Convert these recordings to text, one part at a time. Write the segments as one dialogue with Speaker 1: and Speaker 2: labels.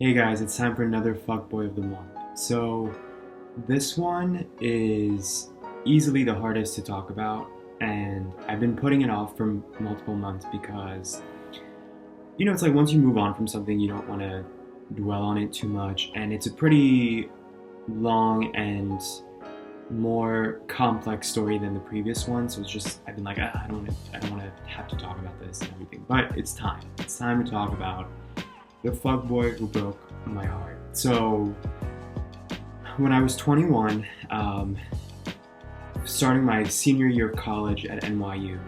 Speaker 1: Hey guys, it's time for another fuckboy of the month. So, this one is easily the hardest to talk about, and I've been putting it off for multiple months because, it's like once you move on from something, you don't want to dwell on it too much, and it's a pretty long and more complex story than the previous one. So it's just I've been like, I don't want to have to talk about this and everything. But it's time. It's time to talk about the fuckboy who broke my heart. So, when I was 21, starting my senior year of college at NYU,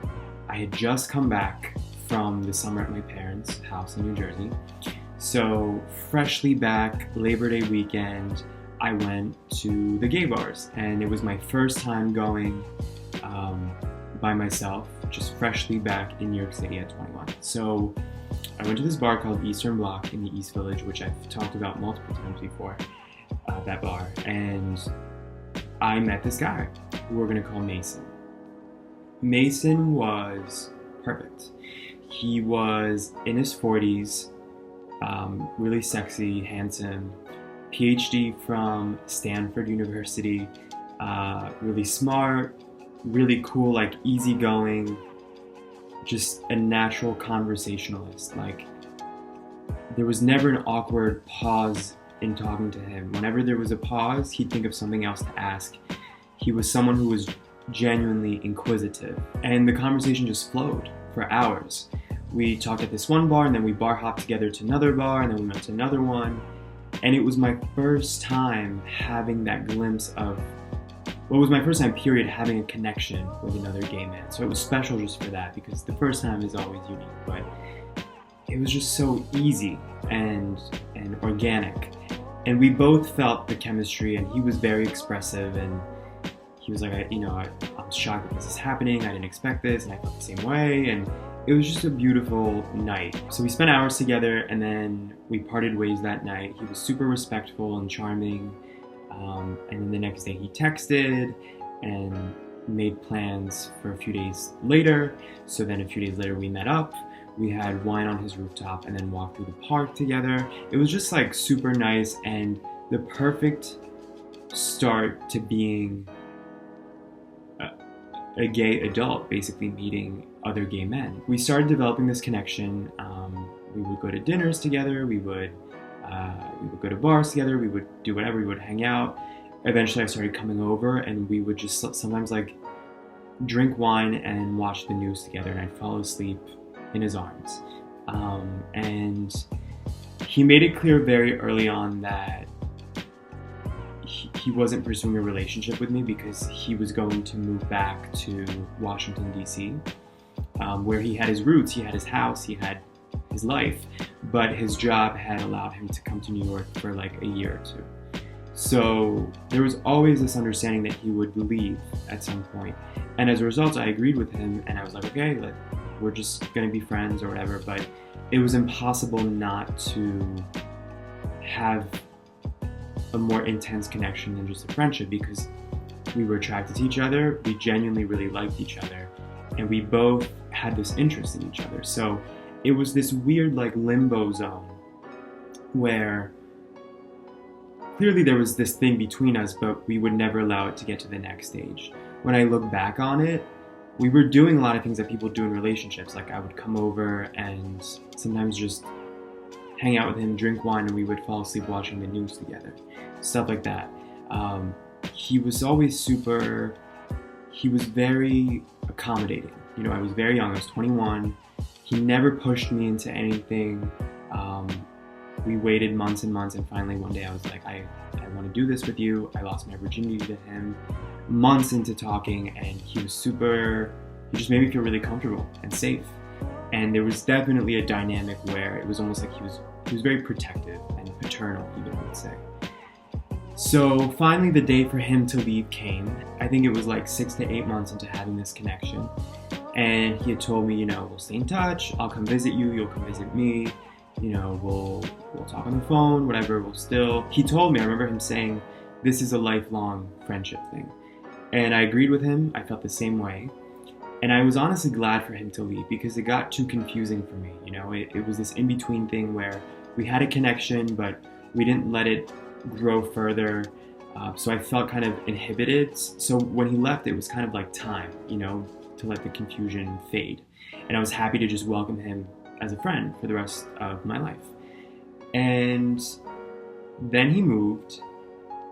Speaker 1: I had just come back from the summer at my parents' house in New Jersey. So, freshly back, Labor Day weekend, I went to the gay bars, and it was my first time going by myself, just freshly back in New York City at 21. So, I went to this bar called Eastern Bloc in the East Village, which I've talked about multiple times before, that bar. And I met this guy who we're going to call Mason. Mason was perfect. He was in his 40s, really sexy, handsome, PhD from Stanford University, really smart, really cool, like easygoing, just a natural conversationalist. Like, there was never an awkward pause in talking to him. Whenever there was a pause, he'd think of something else to ask. He was someone who was genuinely inquisitive, and the conversation just flowed for hours. We talked at this one bar, and then we bar hopped together to another bar, and then we went to another one. And it was my first time having that glimpse of, well, it was my first time, period, having a connection with another gay man. So it was special just for that, because the first time is always unique, but it was just so easy and organic. And we both felt the chemistry, and he was very expressive, and he was like, I'm shocked that this is happening. I didn't expect this, and I felt the same way. And it was just a beautiful night. So we spent hours together, and then we parted ways that night. He was super respectful and charming. And then the next day he texted and made plans for a few days later. So then a few days later we met up. We had wine on his rooftop and then walked through the park together. It was just like super nice and the perfect start to being a gay adult, basically meeting other gay men. We started developing this connection. We would go to dinners together. We would go to bars together. We would do whatever. We would hang out. Eventually, I started coming over, and we would just sometimes like drink wine and watch the news together. And I'd fall asleep in his arms. And he made it clear very early on that he wasn't pursuing a relationship with me because he was going to move back to Washington, D.C., where he had his roots. He had his house. He had his life, but his job had allowed him to come to New York for like a year or two. So there was always this understanding that he would leave at some point. And as a result, I agreed with him, and I was like, okay, we're just gonna be friends or whatever. But it was impossible not to have a more intense connection than just a friendship, because we were attracted to each other, we genuinely really liked each other, and we both had this interest in each other. So it was this weird like limbo zone where clearly there was this thing between us, but we would never allow it to get to the next stage. When I look back on it, we were doing a lot of things that people do in relationships. Like, I would come over and sometimes just hang out with him, drink wine, and we would fall asleep watching the news together. Stuff like that. He was always he was very accommodating. I was very young, I was 21. He never pushed me into anything. We waited months and months, and finally one day I was like, I want to do this with you. I lost my virginity to him months into talking, and he just made me feel really comfortable and safe. And there was definitely a dynamic where it was almost like he was very protective and paternal, even, I would say. So finally the day for him to leave came. I think it was like 6 to 8 months into having this connection. And he had told me, we'll stay in touch. I'll come visit you. You'll come visit me. We'll talk on the phone, whatever. He told me, I remember him saying, this is a lifelong friendship thing. And I agreed with him. I felt the same way. And I was honestly glad for him to leave, because it got too confusing for me. It was this in-between thing where We had a connection, but we didn't let it grow further. So I felt kind of inhibited. So when he left, it was kind of like time, to let the confusion fade. And I was happy to just welcome him as a friend for the rest of my life. And then he moved.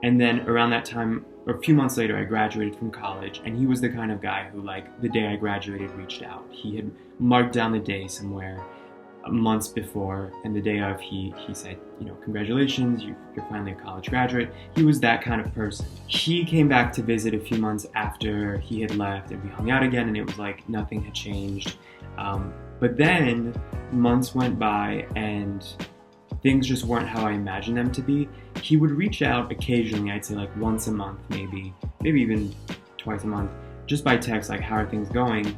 Speaker 1: And then around that time, or a few months later, I graduated from college. And he was the kind of guy who, like, the day I graduated, reached out. He had marked down the day somewhere months before, and the day of, he said, congratulations, you're finally a college graduate. He was that kind of person. He came back to visit a few months after he had left, and we hung out again, and it was like nothing had changed. But then months went by, and things just weren't how I imagined them to be. He would reach out occasionally, I'd say like once a month, maybe even twice a month, just by text, like, how are things going?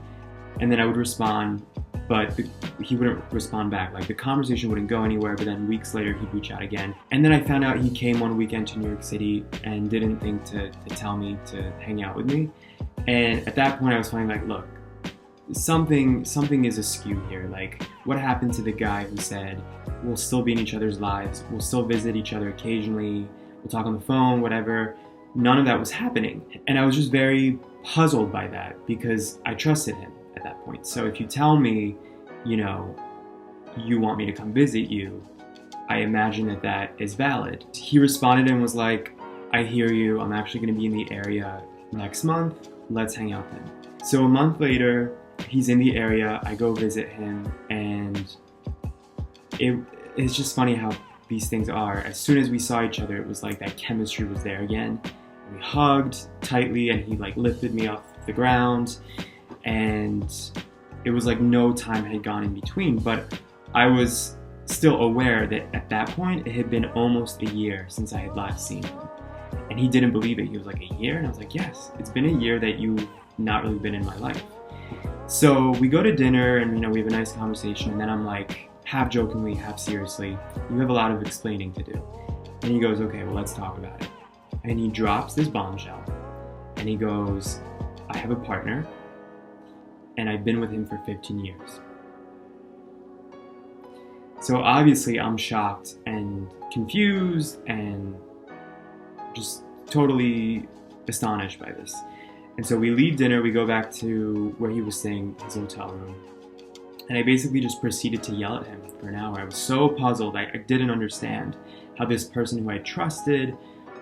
Speaker 1: And then I would respond, but he wouldn't respond back. Like, the conversation wouldn't go anywhere, but then weeks later he'd reach out again. And then I found out he came one weekend to New York City and didn't think to tell me to hang out with me. And at that point I was feeling like, look, something is askew here. Like, what happened to the guy who said, we'll still be in each other's lives, we'll still visit each other occasionally, we'll talk on the phone, whatever. None of that was happening. And I was just very puzzled by that, because I trusted him at that point. So if you tell me, you want me to come visit you, I imagine that is valid. He responded and was like, I hear you, I'm actually going to be in the area next month, let's hang out then. So a month later, he's in the area, I go visit him, and it's just funny how these things are. As soon as we saw each other, it was like that chemistry was there again. We hugged tightly, and he like lifted me off the ground, and it was like no time had gone in between. But I was still aware that at that point it had been almost a year since I had last seen him. And he didn't believe it. He was like, a year? And I was like, yes, it's been a year that you've not really been in my life. So we go to dinner, and we have a nice conversation, and then I'm like, half jokingly, half seriously, you have a lot of explaining to do. And he goes, okay, well, let's talk about it. And he drops this bombshell, and he goes, I have a partner, and I've been with him for 15 years. So obviously I'm shocked and confused and just totally astonished by this. And so we leave dinner, we go back to where he was staying, his hotel room. And I basically just proceeded to yell at him for an hour. I was so puzzled. I didn't understand how this person who I trusted,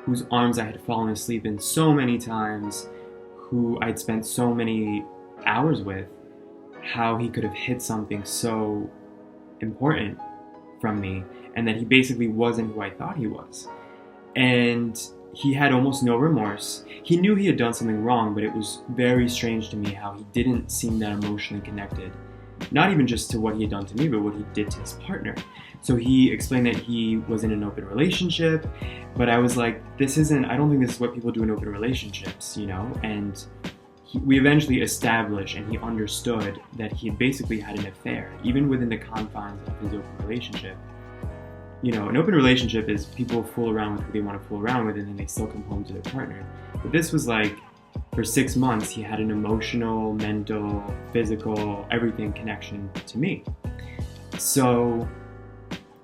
Speaker 1: whose arms I had fallen asleep in so many times, who I'd spent so many hours with, how he could have hid something so important from me, and that he basically wasn't who I thought he was. And he had almost no remorse. He knew he had done something wrong, but it was very strange to me how he didn't seem that emotionally connected. Not even just to what he had done to me, but what he did to his partner. So he explained that he was in an open relationship, but I was like, I don't think this is what people do in open relationships, And we eventually established, and he understood, that he had basically had an affair, even within the confines of his open relationship. An open relationship is people fool around with who they want to fool around with, and then they still come home to their partner. But this was like, for 6 months, he had an emotional, mental, physical, everything connection to me. So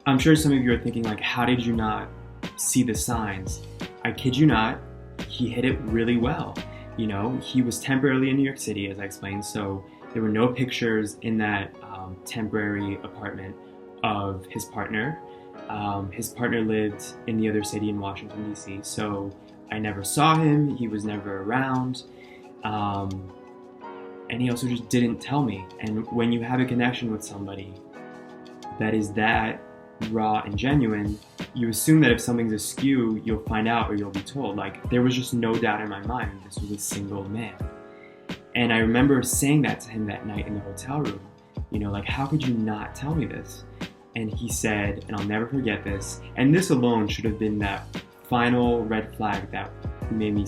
Speaker 1: I'm sure some of you are thinking, like, how did you not see the signs? I kid you not, he hid it really well. He was temporarily in New York City, as I explained, so there were no pictures in that temporary apartment of his partner. His partner lived in the other city in Washington, D.C., so I never saw him, he was never around, and he also just didn't tell me. And when you have a connection with somebody that is that raw and genuine, you assume that if something's askew, you'll find out or you'll be told. Like, there was just no doubt in my mind that this was a single man. And I remember saying that to him that night in the hotel room, like, how could you not tell me this? And he said, and I'll never forget this, and this alone should have been that final red flag that made me,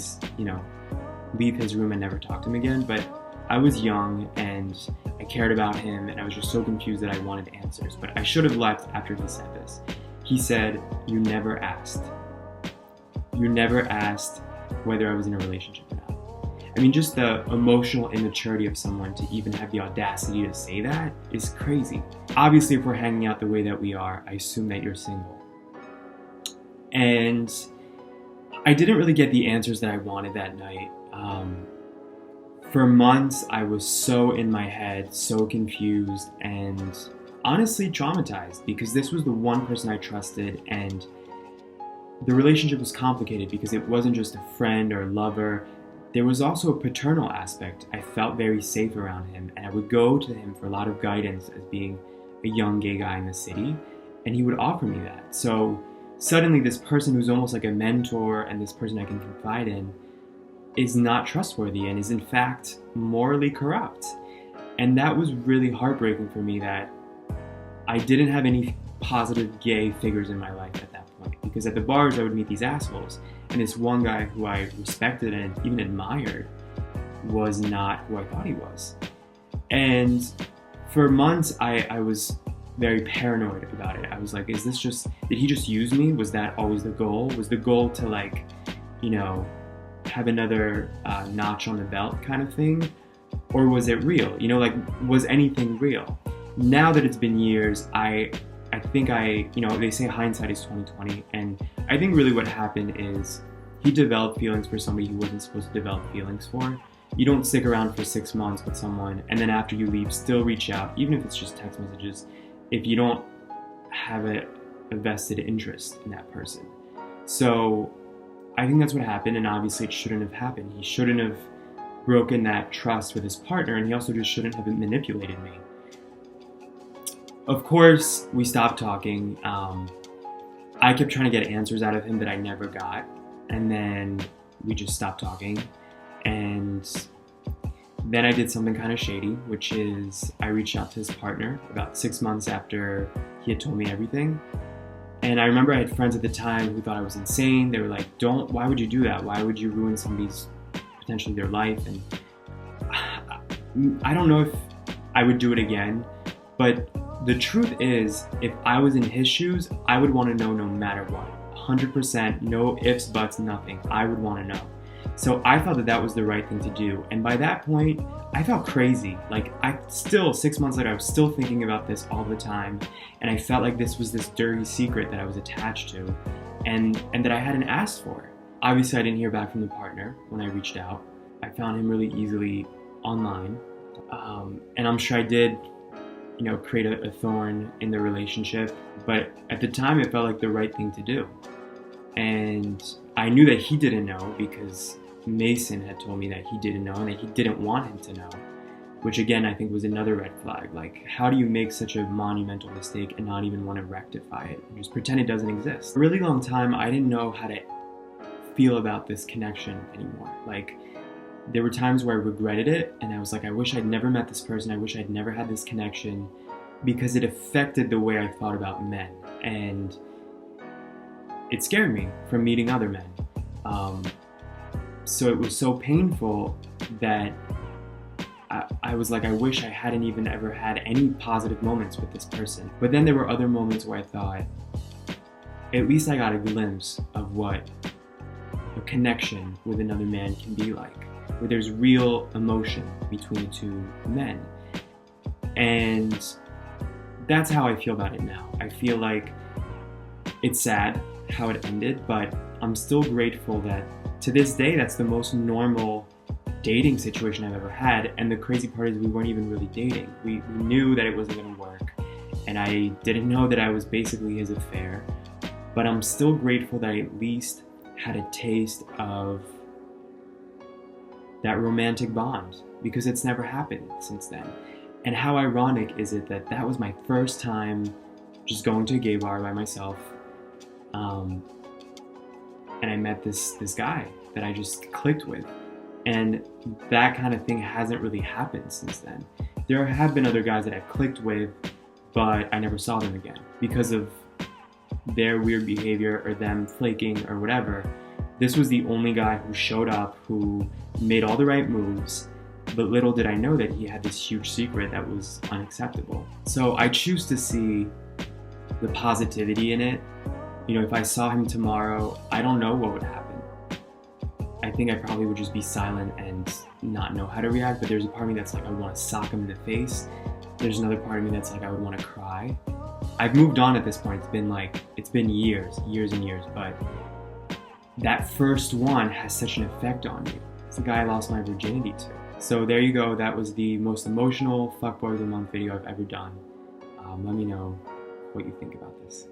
Speaker 1: leave his room and never talk to him again. But I was young and I cared about him, and I was just so confused that I wanted answers. But I should have left after he said this. He said, you never asked. You never asked whether I was in a relationship or not. I mean, just the emotional immaturity of someone to even have the audacity to say that is crazy. Obviously, if we're hanging out the way that we are, I assume that you're single. And I didn't really get the answers that I wanted that night. For months, I was so in my head, so confused, and honestly traumatized, because this was the one person I trusted, and the relationship was complicated because it wasn't just a friend or lover. There was also a paternal aspect. I felt very safe around him, and I would go to him for a lot of guidance as being a young gay guy in the city, and he would offer me that. So suddenly this person who's almost like a mentor and this person I can confide in is not trustworthy and is in fact morally corrupt. And that was really heartbreaking for me, that I didn't have any positive gay figures in my life at that point, because at the bars I would meet these assholes, and this one guy who I respected and even admired was not who I thought he was. And for months I was very paranoid about it. I was like, is this just, did he just use me? Was that always the goal? Was the goal to, like, you know, have another notch on the belt kind of thing? Or was it real? You know, like, was anything real? Now that it's been years, I think you know, they say hindsight is 20/20, and I think really what happened is he developed feelings for somebody he wasn't supposed to develop feelings for. You don't stick around for 6 months with someone and then after you leave still reach out, even if it's just text messages, if you don't have a vested interest in that person. So I think that's what happened, and obviously it shouldn't have happened. He shouldn't have broken that trust with his partner, and he also just shouldn't have manipulated me. Of course, we stopped talking. I kept trying to get answers out of him that I never got, and then we just stopped talking. And then I did something kind of shady, which is I reached out to his partner about 6 months after he had told me everything. And I remember I had friends at the time who thought I was insane. They were like, why would you do that? Why would you ruin somebody's, potentially their life? And I don't know if I would do it again, but the truth is, if I was in his shoes, I would want to know no matter what. 100%, no ifs, buts, nothing. I would want to know. So I felt that that was the right thing to do. And by that point, I felt crazy. Like, 6 months later, I was still thinking about this all the time. And I felt like this was this dirty secret that I was attached to and that I hadn't asked for. Obviously, I didn't hear back from the partner when I reached out. I found him really easily online. And I'm sure I did, you know, create a thorn in the relationship. But at the time, it felt like the right thing to do. And I knew that he didn't know, because Mason had told me that he didn't know and that he didn't want him to know, which again I think was another red flag. Like, how do you make such a monumental mistake and not even want to rectify it and just pretend it doesn't exist? For a really long time I didn't know how to feel about this connection anymore. Like, there were times where I regretted it and I was like, I wish I'd never met this person, I wish I'd never had this connection, because it affected the way I thought about men, and it scared me from meeting other men. So it was so painful that I was like, I wish I hadn't even ever had any positive moments with this person. But then there were other moments where I thought, at least I got a glimpse of what a connection with another man can be like, where there's real emotion between the two men. And that's how I feel about it now. I feel like it's sad how it ended, but I'm still grateful that to this day, that's the most normal dating situation I've ever had. And the crazy part is we weren't even really dating. We knew that it wasn't going to work, and I didn't know that I was basically his affair. But I'm still grateful that I at least had a taste of that romantic bond, because it's never happened since then. And how ironic is it that that was my first time just going to a gay bar by myself, and I met this guy that I just clicked with. And that kind of thing hasn't really happened since then. There have been other guys that I've clicked with, but I never saw them again because of their weird behavior or them flaking or whatever. This was the only guy who showed up, who made all the right moves, but little did I know that he had this huge secret that was unacceptable. So I choose to see the positivity in it. You know, if I saw him tomorrow, I don't know what would happen. I think I probably would just be silent and not know how to react, but there's a part of me that's like, I would want to sock him in the face. There's another part of me that's like, I would want to cry. I've moved on at this point. It's been years and years, but that first one has such an effect on me. It's the guy I lost my virginity to. So there you go. That was the most emotional Fuckboy of the Month video I've ever done. Let me know what you think about this.